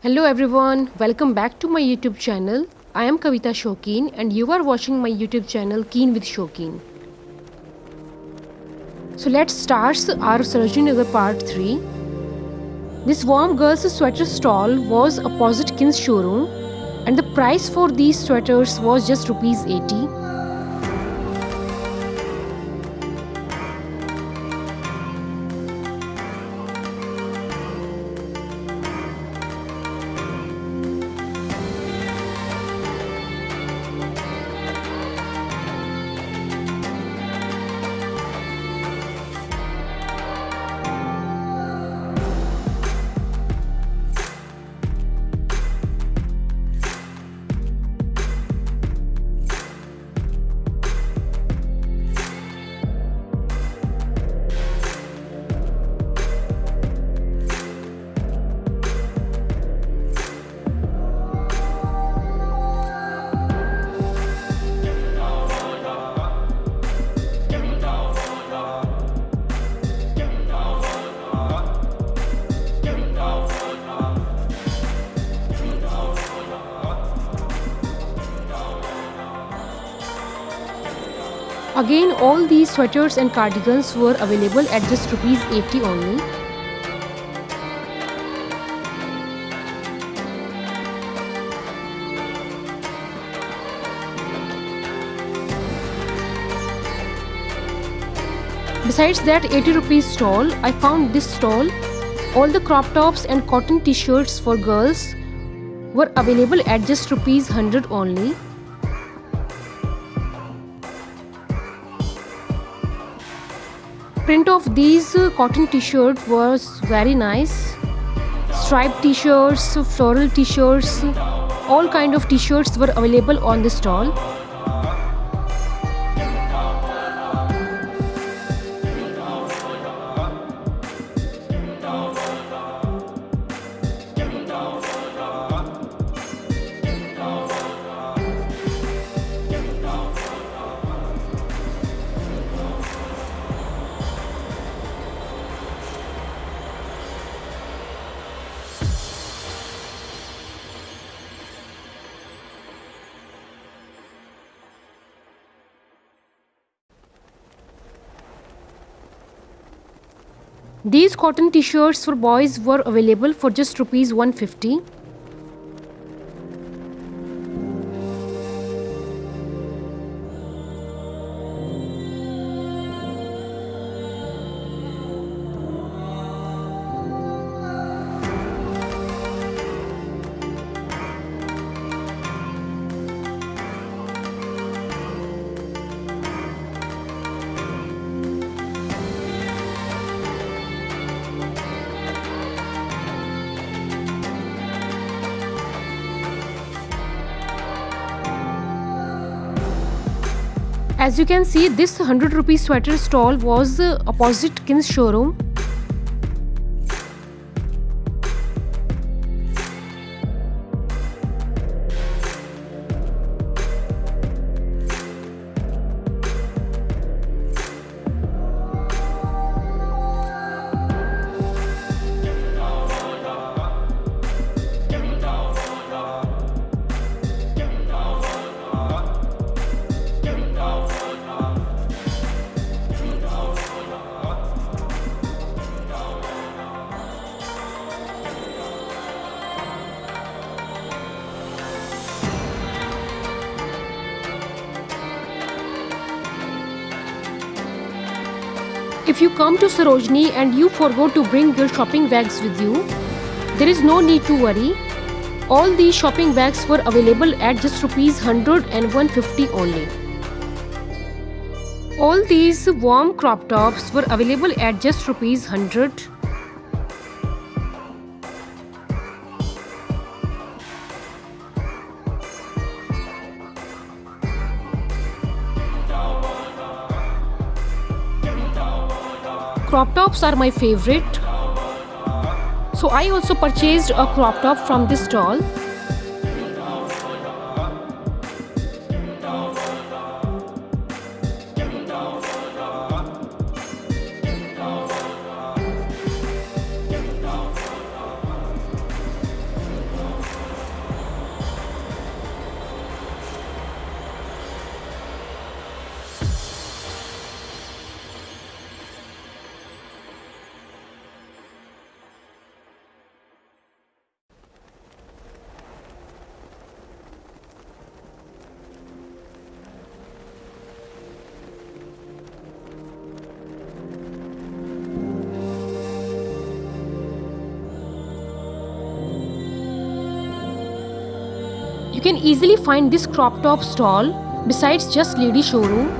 Hello everyone, welcome back to my YouTube channel. I am Kavita Shokeen and you are watching my YouTube channel Keen with Shokeen. So let's start our Sarojini Nagar part 3. This warm girls sweater stall was opposite Kin's showroom and the price for these sweaters was just rupees 80. Again, all these sweaters and cardigans were available at just rupees 80 only. Besides that 80 rupees stall, I found this stall. All the crop tops and cotton t-shirts for girls were available at just rupees 100 only. Print of these cotton t-shirt was very nice. Striped t-shirts, floral t-shirts, all kind of t-shirts were available on the stall. These cotton t-shirts for boys were available for just rupees 150. As you can see, this 100 rupee sweater stall was opposite Kin's showroom. If you come to Sarojini and you forgot to bring your shopping bags with you, there is no need to worry. All these shopping bags were available at just rupees 100 and 150 only. All these warm crop tops were available at just rupees 100. Crop tops are my favorite. So I also purchased a crop top from this stall. You can easily find this crop top stall besides just lady showroom.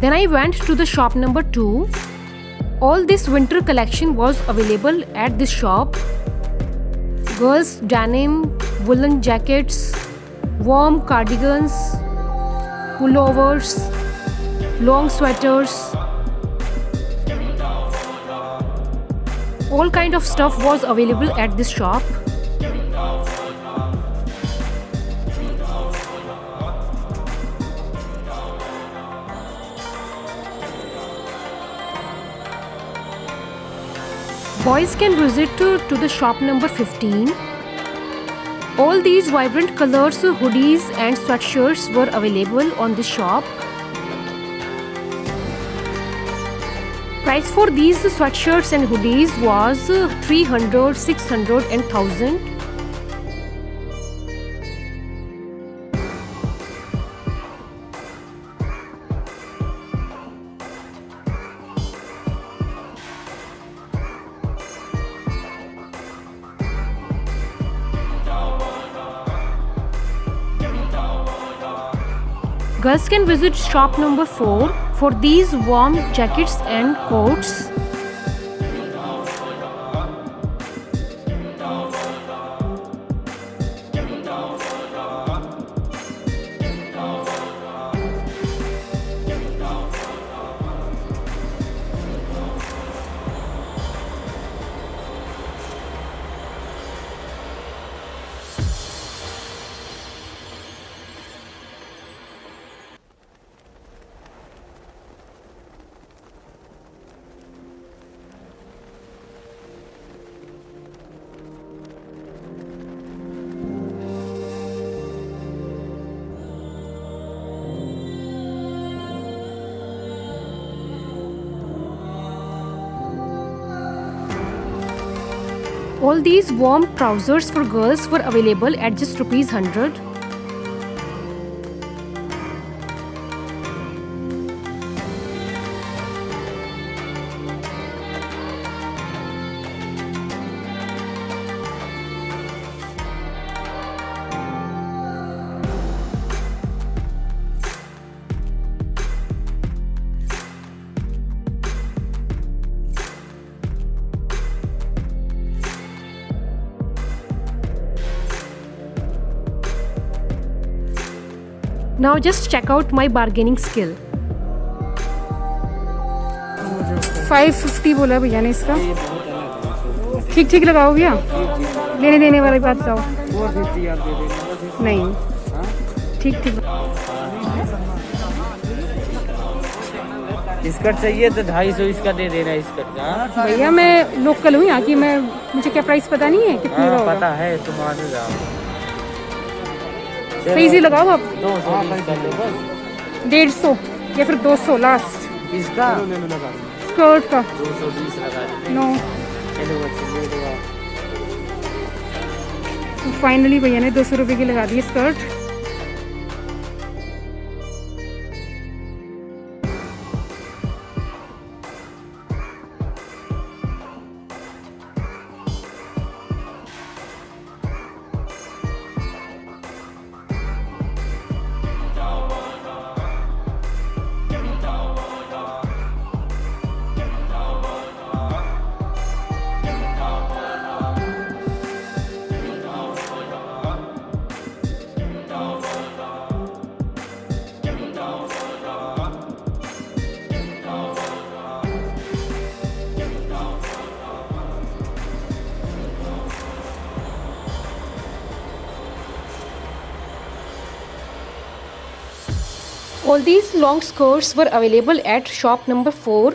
Then I went to the shop number 2. All this winter collection was available at this shop. Girls denim, woolen jackets, warm cardigans, pullovers, long sweaters. All kind of stuff was available at this shop. Boys can visit to the shop number 15. All these vibrant colors, hoodies and sweatshirts were available on this shop. Price for these sweatshirts and hoodies was 300, 600 and 1000. Girls can visit shop number 4 for these warm jackets and coats. All these warm trousers for girls were available at just ₹100. Now just check out my bargaining skill. 550 बोला भैया ने इसका. ठीक ठीक लगाओ भैया. लेने देने वाली बात बताओ. 450 आप दे देना. नहीं ठीक ठीक. स्कर्ट चाहिए तो 250 इसका दे देना स्कर्ट का. भैया मैं लोकल हूँ यहाँ की. मैं मुझे क्या प्राइस पता नहीं है कितने का होगा. पता है तुम्हारे जाओ. सही से लगाओ आप. 220 कर लो बस. 150 या फिर 200 लास्ट. इसका स्कर्ट का 220 लगा देते. नो. चलो बच्चे ले लो आप. तो फाइनली भैया ने 200 रुपये की लगा दी skirt. All these long skirts were available at shop number 4.